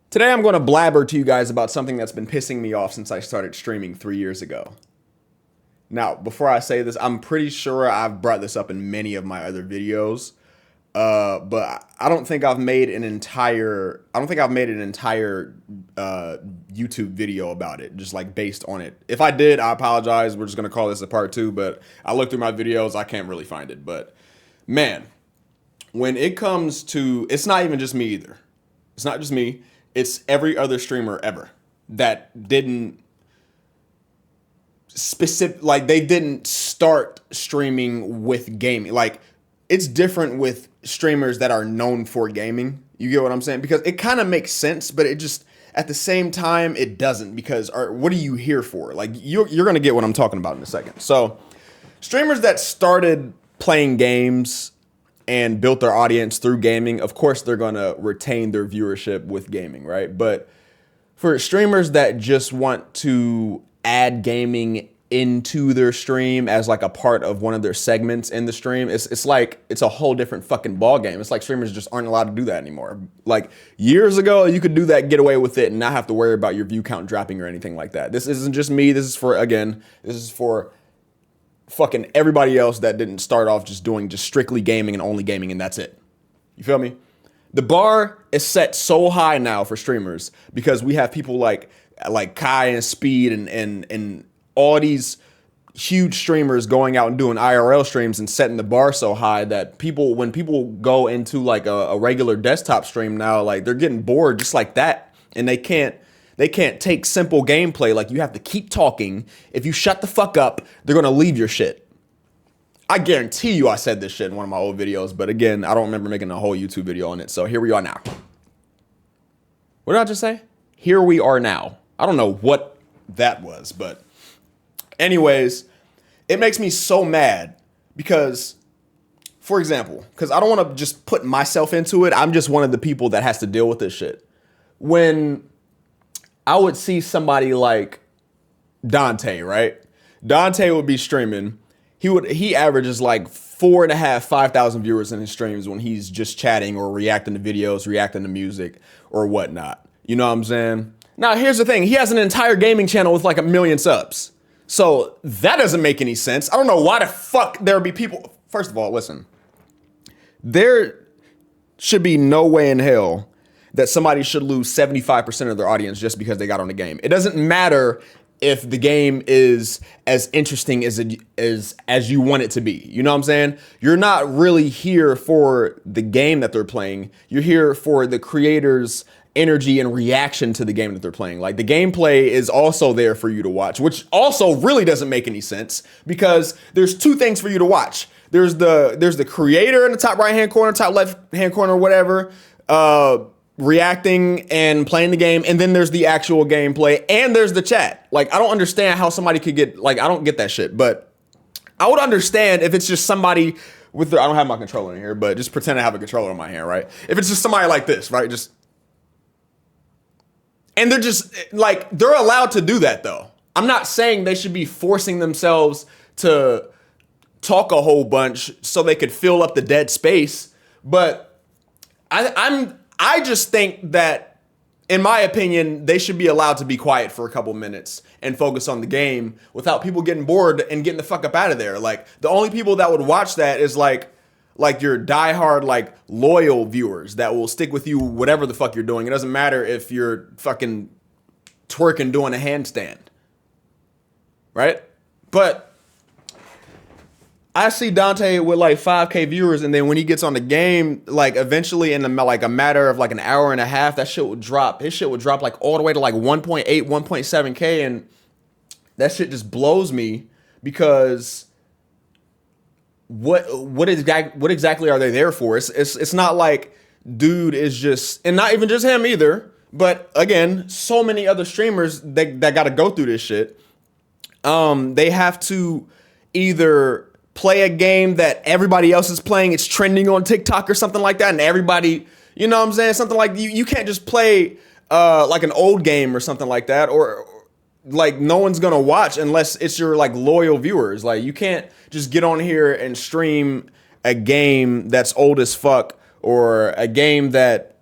Today I'm going to blabber to you guys about something that's been pissing me off since I started streaming 3 years ago. Now, before I say this, I'm pretty sure I've brought this up in many of my other videos, but I don't think I've made an entire YouTube video about it, just like based on it. If I did, I apologize. We're just gonna call this a part two. But I looked through my videos, I can't really find it. But man, when it comes to, it's not even just me either. It's not just me. It's every other streamer ever that didn't they didn't start streaming with gaming. Like, it's different with streamers that are known for gaming. You get what I'm saying? Because it kind of makes sense, but it just, at the same time, it doesn't. Because what are you here for? Like, you're gonna get what I'm talking about in a second. So, streamers that started playing games and built their audience through gaming, of course they're gonna retain their viewership with gaming, right? But for streamers that just want to add gaming into their stream as like a part of one of their segments in the stream, it's like it's a whole different fucking ball game. It's like streamers just aren't allowed to do that anymore. Like, years ago, you could do that, get away with it, and not have to worry about your view count dropping or anything like that. This isn't just me. This is for fucking everybody else that didn't start off just doing just strictly gaming and only gaming, and that's it. You feel me? The bar is set so high now for streamers because we have people like Kai and Speed and all these huge streamers going out and doing IRL streams and setting the bar so high that when people go into like a regular desktop stream now, like, they're getting bored just like that, and they can't take simple gameplay. Like, you have to keep talking. If you shut the fuck up, they're gonna leave your shit. I guarantee you I said this shit in one of my old videos, but again, I don't remember making a whole YouTube video on it. So here we are now. What did I just say? Here we are now. I don't know what that was, but anyways, it makes me so mad because, for example, because I don't want to just put myself into it. I'm just one of the people that has to deal with this shit. When I would see somebody like Dante, right? Dante would be streaming. He averages like 4.5, 5,000 viewers in his streams when he's just chatting or reacting to videos, reacting to music or whatnot. You know what I'm saying? Now, here's the thing. He has an entire gaming channel with like 1 million subs. So that doesn't make any sense. I don't know why the fuck there would be people. First of all, listen. There should be no way in hell that somebody should lose 75% of their audience just because they got on the game. It doesn't matter if the game is as interesting as you want it to be. You know what I'm saying? You're not really here for the game that they're playing. You're here for the creator's energy and reaction to the game that they're playing. Like, the gameplay is also there for you to watch, which also really doesn't make any sense because there's two things for you to watch. There's the creator in the top right hand corner, top left hand corner, whatever, reacting and playing the game, and then there's the actual gameplay, and there's the chat. Like, I don't understand how somebody could get, like, I don't get that shit, but I would understand if it's just somebody with I don't have my controller in here, but just pretend I have a controller in my hand, right? If it's just somebody like this, right? And they're just, like, they're allowed to do that, though. I'm not saying they should be forcing themselves to talk a whole bunch so they could fill up the dead space, but I just think that, in my opinion, they should be allowed to be quiet for a couple minutes and focus on the game without people getting bored and getting the fuck up out of there. Like, the only people that would watch that is like your diehard, like, loyal viewers that will stick with you whatever the fuck you're doing. It doesn't matter if you're fucking twerking doing a handstand, right? But I see Dante with like 5K viewers, and then when he gets on the game, like, eventually in like a matter of like an hour and a half, that shit would drop. His shit would drop like all the way to like 1.8, 1.7K, and that shit just blows me because what exactly are they there for? It's not like dude is just, and not even just him either, but again, so many other streamers that got to go through this shit. They have to either play a game that everybody else is playing, it's trending on TikTok or something like that, and everybody, you know what I'm saying? Something like you can't just play like an old game or something like that, or like no one's gonna watch unless it's your like loyal viewers. Like, you can't just get on here and stream a game that's old as fuck, or a game that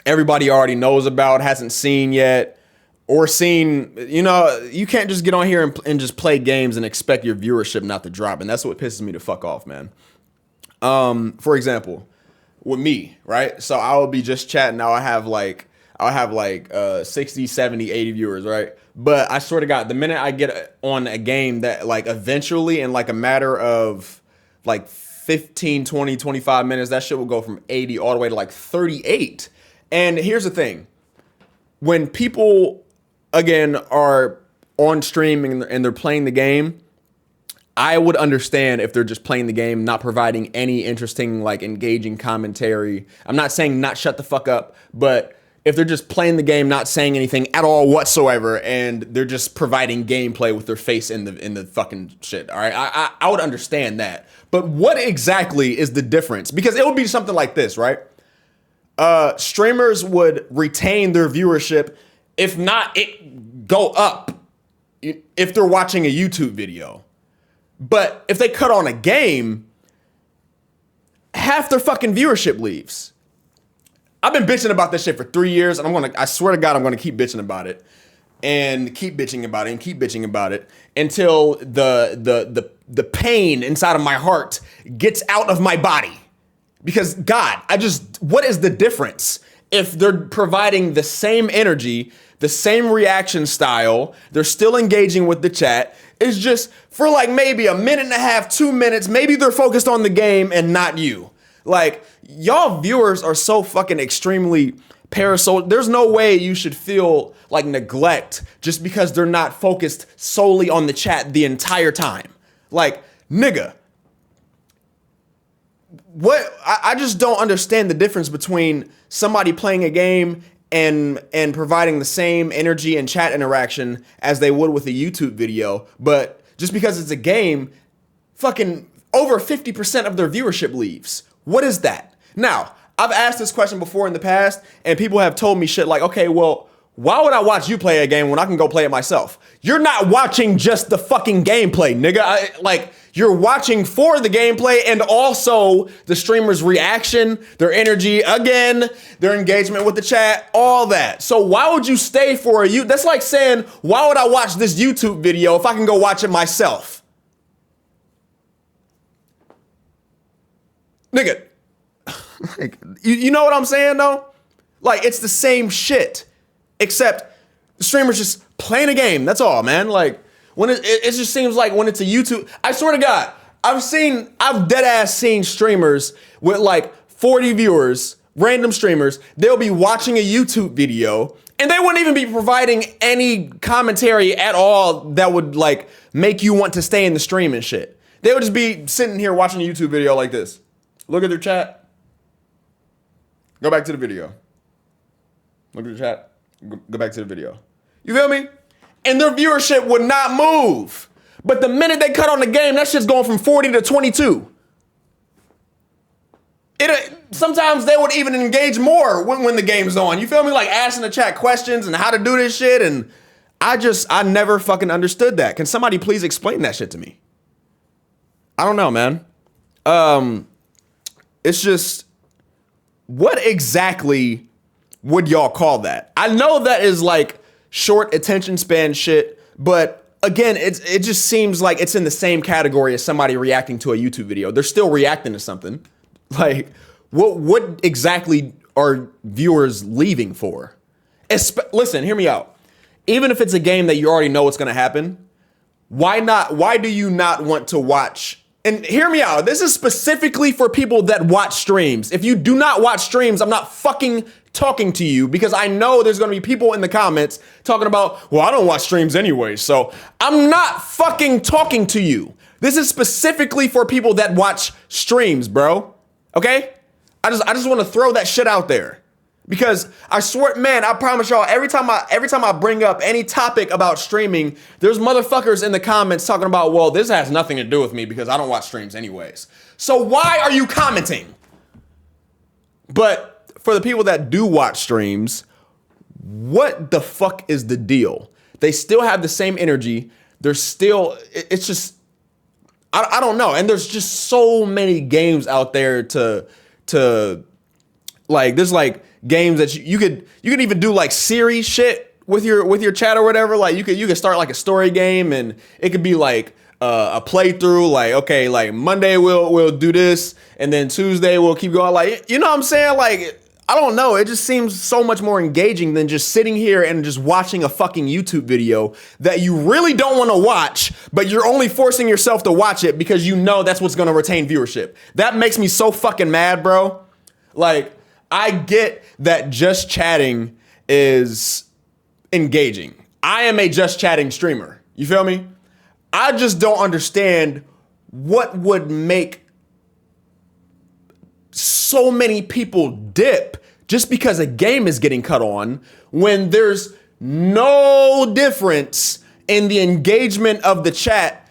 everybody already knows about, hasn't seen yet, or seen, you can't just get on here and just play games and expect your viewership not to drop. And that's what pisses me the fuck off, man. For example, with me, right? So I will be just chatting. Now I'll have like 60, 70, 80 viewers, right? But I swear to God, the minute I get on a game that like eventually in like a matter of like 15, 20, 25 minutes, that shit will go from 80 all the way to like 38. And here's the thing. When people, again, are on stream and they're playing the game, I would understand if they're just playing the game, not providing any interesting, like engaging commentary. I'm not saying not shut the fuck up, but if they're just playing the game, not saying anything at all whatsoever, and they're just providing gameplay with their face in the fucking shit, all right? I would understand that. But what exactly is the difference? Because it would be something like this, right? Streamers would retain their viewership, if not, it go up if they're watching a YouTube video. But if they cut on a game, half their fucking viewership leaves. I've been bitching about this shit for 3 years, and I swear to God, I'm gonna keep bitching about it. And keep bitching about it and keep bitching about it until the pain inside of my heart gets out of my body. Because God, what is the difference? If they're providing the same energy, the same reaction style, they're still engaging with the chat. It's just for like maybe a minute and a half, 2 minutes, maybe they're focused on the game and not you. Like, y'all viewers are so fucking extremely parasocial. There's no way you should feel like neglect just because they're not focused solely on the chat the entire time. Like, nigga, what? I just don't understand the difference between somebody playing a game and providing the same energy and chat interaction as they would with a YouTube video. But just because it's a game, fucking over 50% of their viewership leaves. What is that? Now, I've asked this question before in the past, and people have told me shit like, okay, well, why would I watch you play a game when I can go play it myself? You're not watching just the fucking gameplay, nigga. You're watching for the gameplay and also the streamer's reaction, their energy, again, their engagement with the chat, all that. So why would you stay for that's like saying, why would I watch this YouTube video if I can go watch it myself? Nigga, you know what I'm saying though? Like, it's the same shit, except the streamer's just playing a game. That's all, man. Like, when it just seems like when it's a YouTube, I swear to God, I've dead ass seen streamers with like 40 viewers, random streamers. They'll be watching a YouTube video and they wouldn't even be providing any commentary at all that would like make you want to stay in the stream and shit. They would just be sitting here watching a YouTube video like this. Look at their chat. Go back to the video. Look at the chat. Go back to the video. You feel me? And their viewership would not move. But the minute they cut on the game, that shit's going from 40 to 22. Sometimes they would even engage more when the game's on. You feel me? Like asking the chat questions and how to do this shit. And I never fucking understood that. Can somebody please explain that shit to me? I don't know, man. It's just, what exactly would y'all call that? I know that is like short attention span shit, but again, it just seems like it's in the same category as somebody reacting to a YouTube video. They're still reacting to something. Like, what exactly are viewers leaving for? Listen, hear me out. Even if it's a game that you already know what's gonna happen, why do you not want to watch? And hear me out. This is specifically for people that watch streams. If you do not watch streams, I'm not fucking talking to you, because I know there's going to be people in the comments talking about, well, I don't watch streams anyway, so I'm not fucking talking to you. This is specifically for people that watch streams, bro. Okay? I just want to throw that shit out there. Because I swear, man, I promise y'all, every time I bring up any topic about streaming, there's motherfuckers in the comments talking about, well, this has nothing to do with me because I don't watch streams anyways. So why are you commenting? But for the people that do watch streams, what the fuck is the deal? They still have the same energy. They're still, it's just, I don't know. And there's just so many games out there to like, there's like games that you could even do like series shit with your chat or whatever. Like you could start like a story game, and it could be like a playthrough. Like, okay, like Monday we'll do this, and then Tuesday we'll keep going. Like, you know what I'm saying? Like, I don't know. It just seems so much more engaging than just sitting here and just watching a fucking YouTube video that you really don't want to watch, but you're only forcing yourself to watch it because you know that's what's going to retain viewership. That makes me so fucking mad, bro. Like, I get that just chatting is engaging. I am a just chatting streamer. You feel me? I just don't understand what would make so many people dip just because a game is getting cut on when there's no difference in the engagement of the chat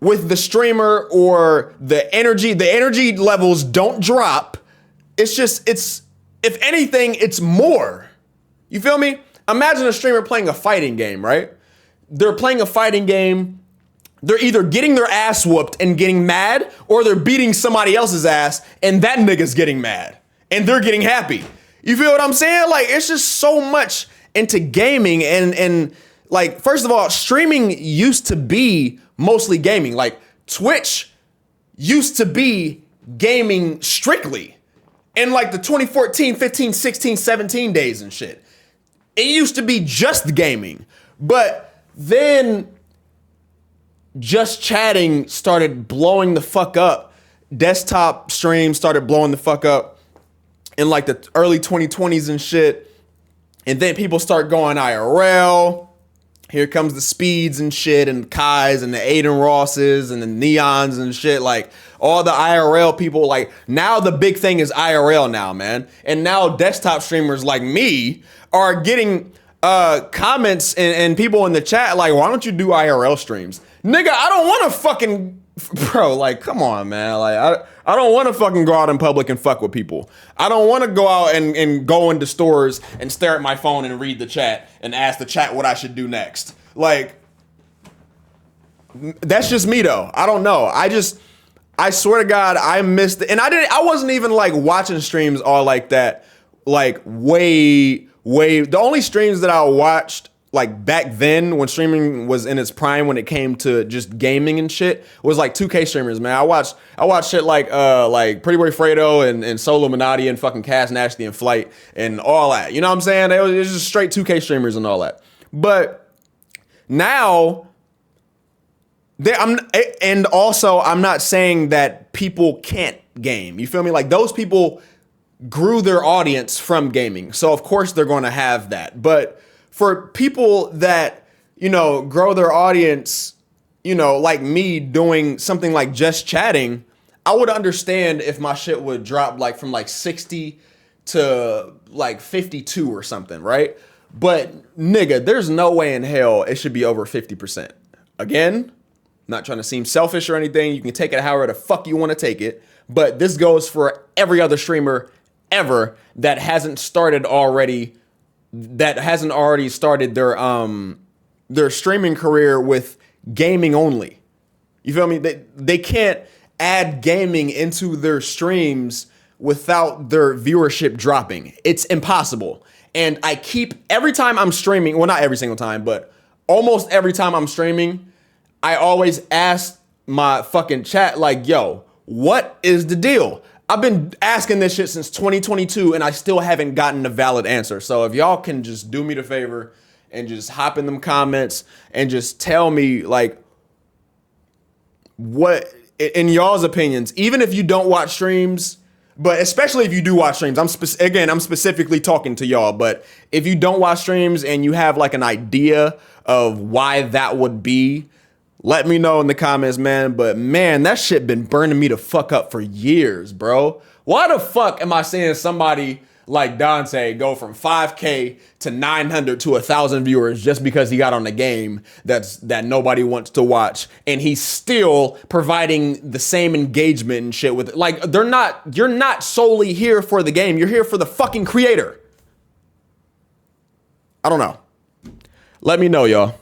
with the streamer, or the energy levels don't drop. It's just, if anything, it's more. You feel me? Imagine a streamer playing a fighting game, right? They're playing a fighting game. They're either getting their ass whooped and getting mad, or they're beating somebody else's ass and that nigga's getting mad and they're getting happy. You feel what I'm saying? Like, it's just so much into gaming, and like, first of all, streaming used to be mostly gaming. Like, Twitch used to be gaming strictly in like the 2014, 15, 16, 17 days and shit. It used to be just gaming, but then just chatting started blowing the fuck up. Desktop streams started blowing the fuck up in like the early 2020s and shit. And then people start going IRL. Here comes the Speeds and shit, and Kais and the Aiden Rosses and the Neons and shit. Like, all the IRL people, like, now the big thing is IRL now, man. And now desktop streamers like me are getting comments and people in the chat like, why don't you do IRL streams? Nigga, I don't want to fucking, bro, like, come on, man. Like, I don't want to fucking go out in public and fuck with people. I don't want to go out and go into stores and stare at my phone and read the chat and ask the chat what I should do next. Like, that's just me though. I don't know. I swear to God, I missed it. And I wasn't even like watching streams all like that. Like, way, the only streams that I watched like back then when streaming was in its prime, when it came to just gaming and shit, was like 2K streamers, man. I watched shit like Pretty Boy Fredo and Solo Illuminati and fucking Cass Nasty and Flight and all that. You know what I'm saying? It was just straight 2K streamers and all that. But now, and also I'm not saying that people can't game. You feel me? Like, those people grew their audience from gaming, so of course they're going to have that. But for people that, you know, grow their audience, you know, like me doing something like just chatting, I would understand if my shit would drop like from like 60 to like 52 or something, right? But nigga, there's no way in hell it should be over 50%. Again, not trying to seem selfish or anything. You can take it however the fuck you want to take it. But this goes for every other streamer ever that hasn't already started their streaming career with gaming only. You feel me? They can't add gaming into their streams without their viewership dropping. It's impossible. And every time I'm streaming, well, not every single time, but almost every time I'm streaming, I always ask my fucking chat, like, yo, what is the deal? I've been asking this shit since 2022 and I still haven't gotten a valid answer. So if y'all can just do me the favor and just hop in them comments and just tell me, like, what, in y'all's opinions, even if you don't watch streams, but especially if you do watch streams, I'm specifically talking to y'all, but if you don't watch streams and you have like an idea of why that would be, let me know in the comments, man. But man, that shit been burning me the fuck up for years, bro. Why the fuck am I seeing somebody like Dante go from 5K to 900 to 1,000 viewers just because he got on the game that nobody wants to watch, and he's still providing the same engagement and shit with it? Like, you're not solely here for the game. You're here for the fucking creator. I don't know. Let me know, y'all.